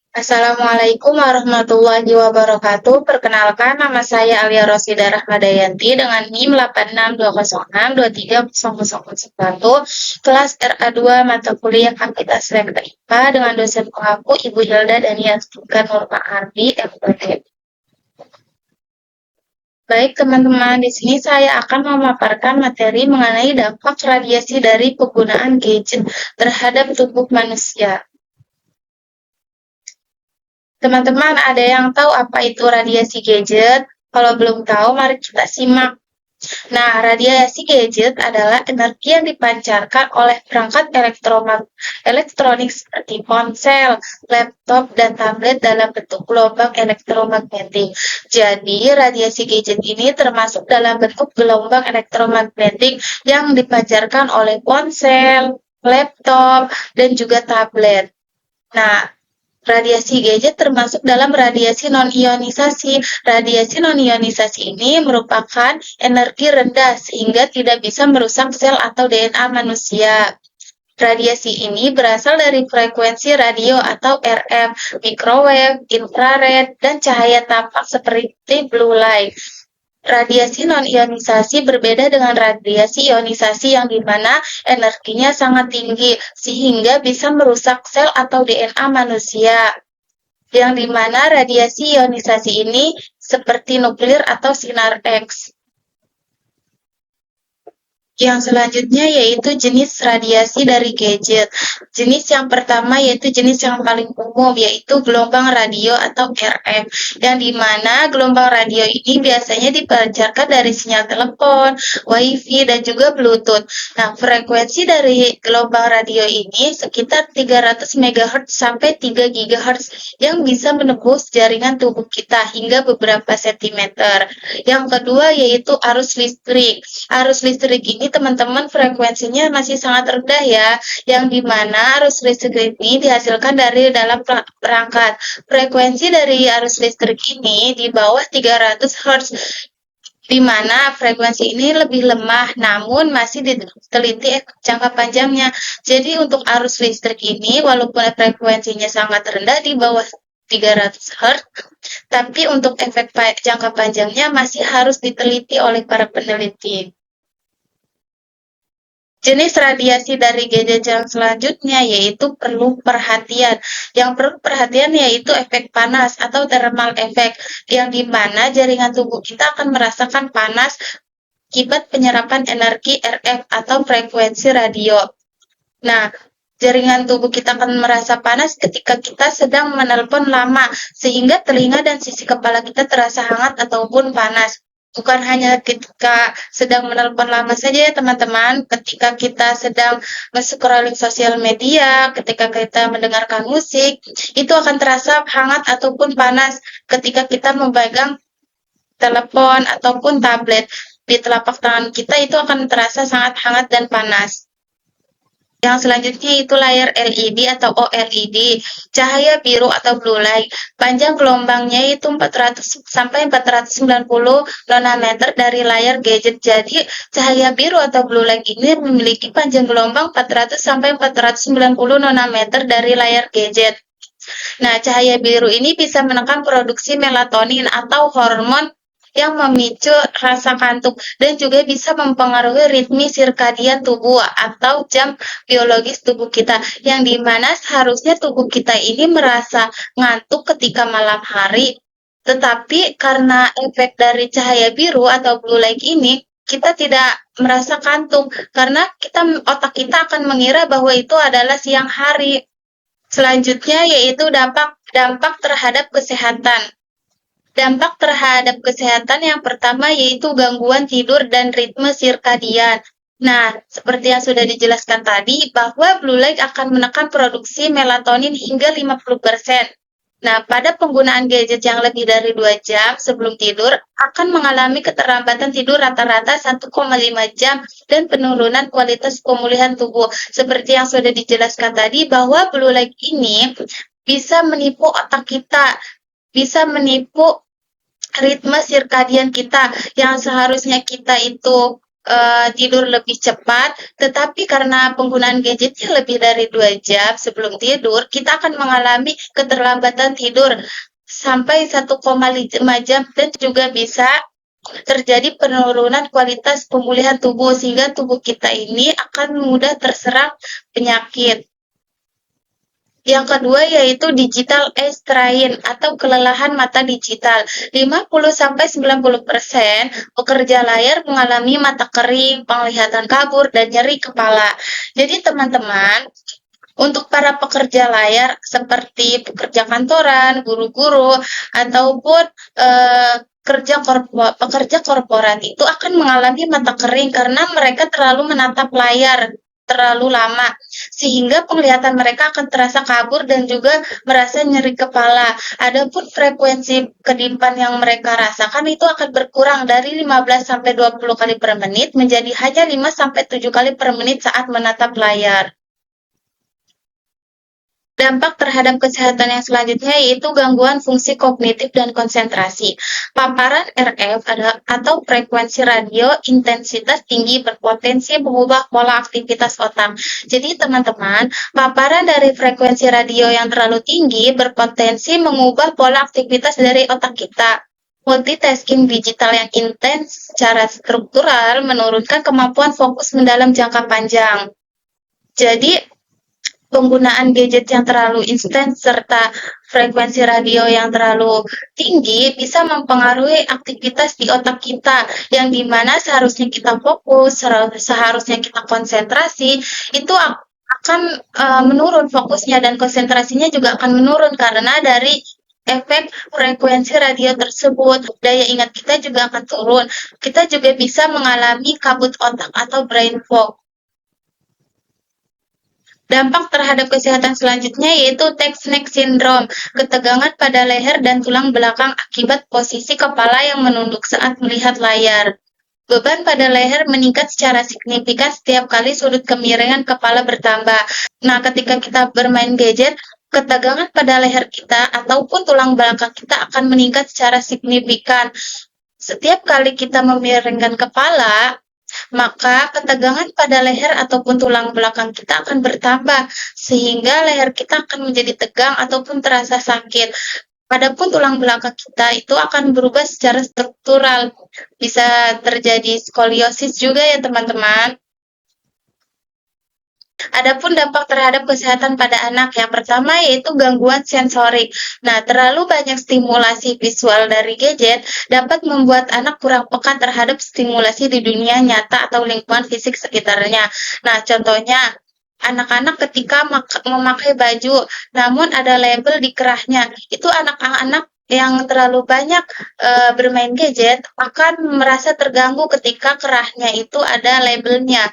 Assalamualaikum warahmatullahi wabarakatuh. Perkenalkan, nama saya Alia Rosida Rahmadayanti dengan NIM 8620623001, kelas RA2 mata kuliah Aktivitas Rektor IPA dengan dosen pengaku Ibu Hilda Daniatika Nurma Ardi, FPT. Baik teman-teman, di sini saya akan memaparkan materi mengenai dampak radiasi dari penggunaan gadget terhadap tubuh manusia. Teman-teman, ada yang tahu apa itu radiasi gadget? Kalau belum tahu, mari kita simak. Nah, radiasi gadget adalah energi yang dipancarkan oleh perangkat elektronik seperti ponsel, laptop, dan tablet dalam bentuk gelombang elektromagnetik. Jadi, radiasi gadget ini termasuk dalam bentuk gelombang elektromagnetik yang dipancarkan oleh ponsel, laptop, dan juga tablet. Nah, radiasi gadget termasuk dalam radiasi non-ionisasi. Radiasi non-ionisasi ini merupakan energi rendah sehingga tidak bisa merusak sel atau DNA manusia. Radiasi ini berasal dari frekuensi radio atau RF, microwave, infrared, dan cahaya tampak seperti blue light. Radiasi non-ionisasi berbeda dengan radiasi ionisasi yang dimana energinya sangat tinggi sehingga bisa merusak sel atau DNA manusia. Yang dimana radiasi ionisasi ini seperti nuklir atau sinar X. Yang selanjutnya yaitu jenis radiasi dari gadget. Jenis yang pertama yaitu jenis yang paling umum, yaitu gelombang radio atau RF, yang dimana gelombang radio ini biasanya dipancarkan dari sinyal telepon, WiFi, dan juga Bluetooth. Nah, frekuensi dari gelombang radio ini sekitar 300 MHz sampai 3 GHz yang bisa menembus jaringan tubuh kita hingga beberapa sentimeter. Yang kedua yaitu arus listrik. Arus listrik ini teman-teman frekuensinya masih sangat rendah ya, yang dimana arus listrik ini dihasilkan dari dalam perangkat. Frekuensi dari arus listrik ini di bawah 300 Hz, di mana frekuensi ini lebih lemah, namun masih diteliti jangka panjangnya. Jadi untuk arus listrik ini, walaupun frekuensinya sangat rendah di bawah 300 Hz, tapi untuk efek jangka panjangnya masih harus diteliti oleh para peneliti. Jenis radiasi dari gadget yang selanjutnya yaitu perlu perhatian. Yang perlu perhatian yaitu efek panas atau thermal effect, yang dimana jaringan tubuh kita akan merasakan panas akibat penyerapan energi RF atau frekuensi radio. Nah, jaringan tubuh kita akan merasa panas ketika kita sedang menelpon lama, sehingga telinga dan sisi kepala kita terasa hangat ataupun panas. Bukan hanya ketika sedang menelpon lama saja ya teman-teman, ketika kita sedang scrolling sosial media, ketika kita mendengarkan musik, itu akan terasa hangat ataupun panas ketika kita memegang telepon ataupun tablet. Di telapak tangan kita itu akan terasa sangat hangat dan panas. Yang selanjutnya itu layar LED atau OLED, cahaya biru atau blue light. Panjang gelombangnya itu 400 sampai 490 nanometer dari layar gadget. Jadi, cahaya biru atau blue light ini memiliki panjang gelombang 400 sampai 490 nanometer dari layar gadget. Nah, cahaya biru ini bisa menekan produksi melatonin atau hormon yang memicu rasa kantuk dan juga bisa mempengaruhi ritme sirkadian tubuh atau jam biologis tubuh kita, yang dimana seharusnya tubuh kita ini merasa ngantuk ketika malam hari, tetapi karena efek dari cahaya biru atau blue light ini kita tidak merasa kantuk karena otak kita akan mengira bahwa itu adalah siang hari. Selanjutnya yaitu dampak terhadap kesehatan. Dampak terhadap kesehatan yang pertama yaitu gangguan tidur dan ritme sirkadian. Nah, seperti yang sudah dijelaskan tadi, bahwa blue light akan menekan produksi melatonin hingga 50%. Nah, pada penggunaan gadget yang lebih dari 2 jam sebelum tidur, akan mengalami keterlambatan tidur rata-rata 1,5 jam dan penurunan kualitas pemulihan tubuh. Seperti yang sudah dijelaskan tadi, bahwa blue light ini bisa menipu otak kita, bisa menipu ritme sirkadian kita yang seharusnya kita itu tidur lebih cepat, tetapi karena penggunaan gadgetnya lebih dari 2 jam sebelum tidur, kita akan mengalami keterlambatan tidur sampai 1,5 jam dan juga bisa terjadi penurunan kualitas pemulihan tubuh sehingga tubuh kita ini akan mudah terserang penyakit. Yang kedua yaitu digital eye strain atau kelelahan mata digital. 50-90% pekerja layar mengalami mata kering, penglihatan kabur, dan nyeri kepala. Jadi teman-teman, untuk para pekerja layar seperti pekerja kantoran, guru-guru, ataupun pekerja korporat itu akan mengalami mata kering karena mereka terlalu menatap layar terlalu lama, sehingga penglihatan mereka akan terasa kabur dan juga merasa nyeri kepala. Adapun frekuensi kedipan yang mereka rasakan itu akan berkurang dari 15-20 kali per menit menjadi hanya 5-7 kali per menit saat menatap layar. Dampak terhadap kesehatan yang selanjutnya yaitu gangguan fungsi kognitif dan konsentrasi. Paparan RF atau frekuensi radio intensitas tinggi berpotensi mengubah pola aktivitas otak. Jadi teman-teman, paparan dari frekuensi radio yang terlalu tinggi berpotensi mengubah pola aktivitas dari otak kita. Multitasking digital yang intens secara struktural menurunkan kemampuan fokus mendalam jangka panjang. Jadi, penggunaan gadget yang terlalu intens serta frekuensi radio yang terlalu tinggi bisa mempengaruhi aktivitas di otak kita, yang dimana seharusnya kita fokus, seharusnya kita konsentrasi, itu akan menurun fokusnya dan konsentrasinya juga akan menurun karena dari efek frekuensi radio tersebut. Daya ingat kita juga akan turun. Kita juga bisa mengalami kabut otak atau brain fog. Dampak terhadap kesehatan selanjutnya yaitu neck syndrome, ketegangan pada leher dan tulang belakang akibat posisi kepala yang menunduk saat melihat layar. Beban pada leher meningkat secara signifikan setiap kali sudut kemiringan kepala bertambah. Nah, ketika kita bermain gadget, ketegangan pada leher kita ataupun tulang belakang kita akan meningkat secara signifikan. Setiap kali kita memiringkan kepala, maka ketegangan pada leher ataupun tulang belakang kita akan bertambah, sehingga leher kita akan menjadi tegang ataupun terasa sakit. Adapun tulang belakang kita itu akan berubah secara struktural, bisa terjadi skoliosis juga ya teman-teman. Adapun dampak terhadap kesehatan pada anak, yang pertama yaitu gangguan sensorik. Nah, terlalu banyak stimulasi visual dari gadget dapat membuat anak kurang peka terhadap stimulasi di dunia nyata atau lingkungan fisik sekitarnya. Nah, contohnya, anak-anak ketika memakai baju, namun ada label di kerahnya, itu anak-anak yang terlalu banyak bermain gadget akan merasa terganggu ketika kerahnya itu ada labelnya.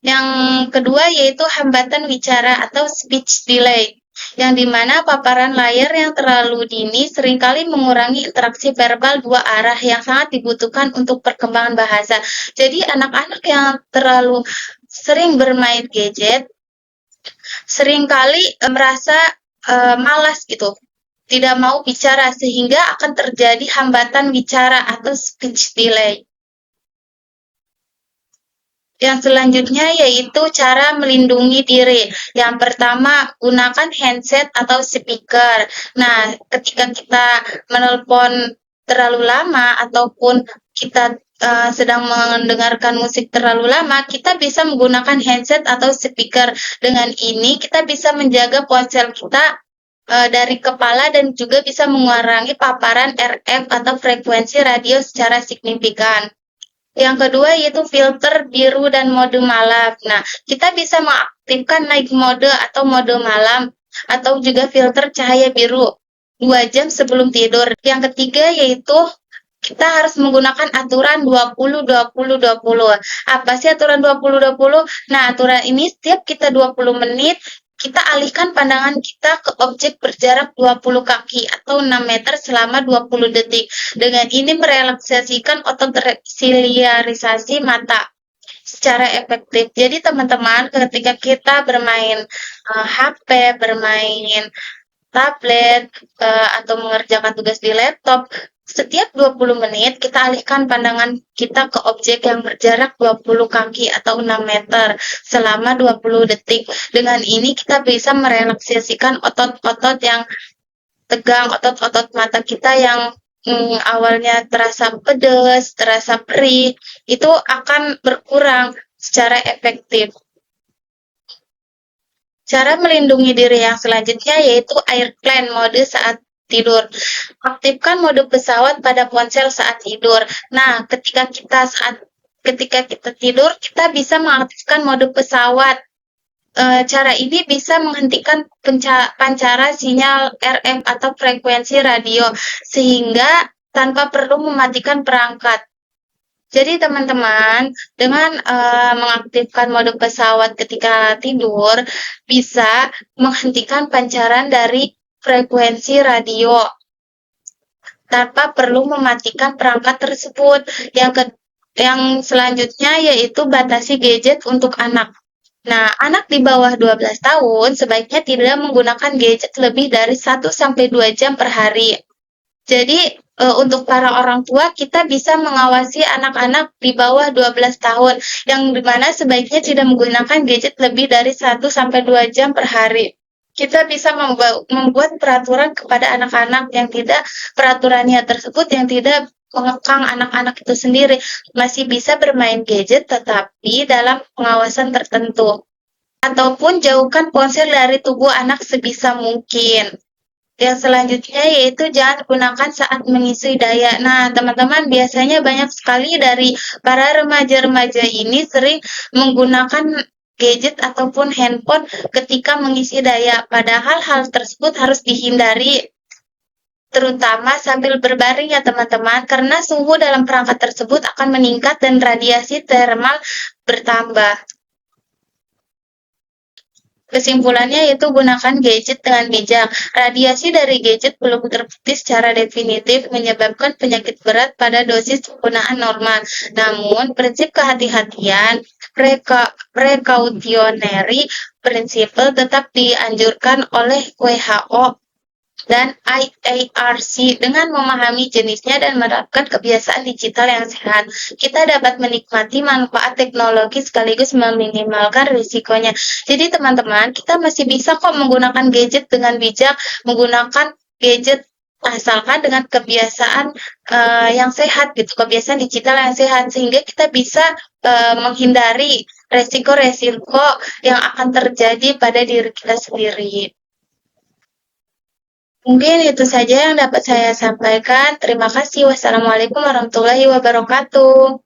Yang kedua yaitu hambatan wicara atau speech delay, yang dimana paparan layar yang terlalu dini seringkali mengurangi interaksi verbal dua arah yang sangat dibutuhkan untuk perkembangan bahasa. Jadi anak-anak yang terlalu sering bermain gadget seringkali merasa malas gitu, tidak mau bicara sehingga akan terjadi hambatan wicara atau speech delay. Yang selanjutnya yaitu cara melindungi diri. Yang pertama, gunakan handset atau speaker. Nah, ketika kita menelpon terlalu lama ataupun kita sedang mendengarkan musik terlalu lama, kita bisa menggunakan handset atau speaker. Dengan ini, kita bisa menjaga ponsel kita dari kepala dan juga bisa mengurangi paparan RF atau frekuensi radio secara signifikan. Yang kedua yaitu filter biru dan mode malam. Nah, kita bisa mengaktifkan night mode atau mode malam atau juga filter cahaya biru 2 jam sebelum tidur. Yang ketiga yaitu kita harus menggunakan aturan 20-20-20. Apa sih aturan 20-20? Nah, aturan ini setiap kita 20 menit kita alihkan pandangan kita ke objek berjarak 20 kaki atau 6 meter selama 20 detik. Dengan ini merelaksasikan otot resiliarisasi mata secara efektif. Jadi teman-teman, ketika kita bermain HP, bermain tablet, atau mengerjakan tugas di laptop, Setiap 20 menit, kita alihkan pandangan kita ke objek yang berjarak 20 kaki atau 6 meter selama 20 detik. Dengan ini kita bisa merelaksasikan otot-otot yang tegang, otot-otot mata kita yang awalnya terasa pedas, terasa perih, itu akan berkurang secara efektif. Cara melindungi diri yang selanjutnya yaitu airplane mode saat tidur. Aktifkan mode pesawat pada ponsel saat tidur. Nah, ketika kita tidur, kita bisa mengaktifkan mode pesawat. Cara ini bisa menghentikan pancaran sinyal RF atau frekuensi radio sehingga tanpa perlu mematikan perangkat. Jadi teman-teman, dengan mengaktifkan mode pesawat ketika tidur, bisa menghentikan pancaran dari frekuensi radio tanpa perlu mematikan perangkat tersebut. Yang selanjutnya yaitu batasi gadget untuk anak. Nah, anak di bawah 12 tahun sebaiknya tidak menggunakan gadget lebih dari 1 sampai 2 jam per hari. Jadi, untuk para orang tua, kita bisa mengawasi anak-anak di bawah 12 tahun, yang dimana sebaiknya tidak menggunakan gadget lebih dari 1 sampai 2 jam per hari. Kita bisa membuat peraturan kepada anak-anak peraturannya tersebut yang tidak mengekang anak-anak itu sendiri. Masih bisa bermain gadget, tetapi dalam pengawasan tertentu. Ataupun jauhkan ponsel dari tubuh anak sebisa mungkin. Yang selanjutnya yaitu jangan gunakan saat mengisi daya. Nah, teman-teman, biasanya banyak sekali dari para remaja-remaja ini sering menggunakan gadget ataupun handphone ketika mengisi daya. Padahal hal tersebut harus dihindari, terutama sambil berbaring ya teman-teman, karena suhu dalam perangkat tersebut akan meningkat dan radiasi thermal bertambah. Kesimpulannya yaitu gunakan gadget dengan bijak. Radiasi dari gadget belum terbukti secara definitif menyebabkan penyakit berat pada dosis penggunaan normal. Namun, prinsip kehati-hatian precautionary principle tetap dianjurkan oleh WHO dan IARC. Dengan memahami jenisnya dan menerapkan kebiasaan digital yang sehat, kita dapat menikmati manfaat teknologi sekaligus meminimalkan risikonya. Jadi teman-teman, kita masih bisa kok menggunakan gadget dengan bijak, menggunakan gadget asalkan dengan kebiasaan yang sehat gitu, kebiasaan digital yang sehat, sehingga kita bisa menghindari resiko-resiko yang akan terjadi pada diri kita sendiri. Mungkin itu saja yang dapat saya sampaikan. Terima kasih. Wassalamualaikum warahmatullahi wabarakatuh.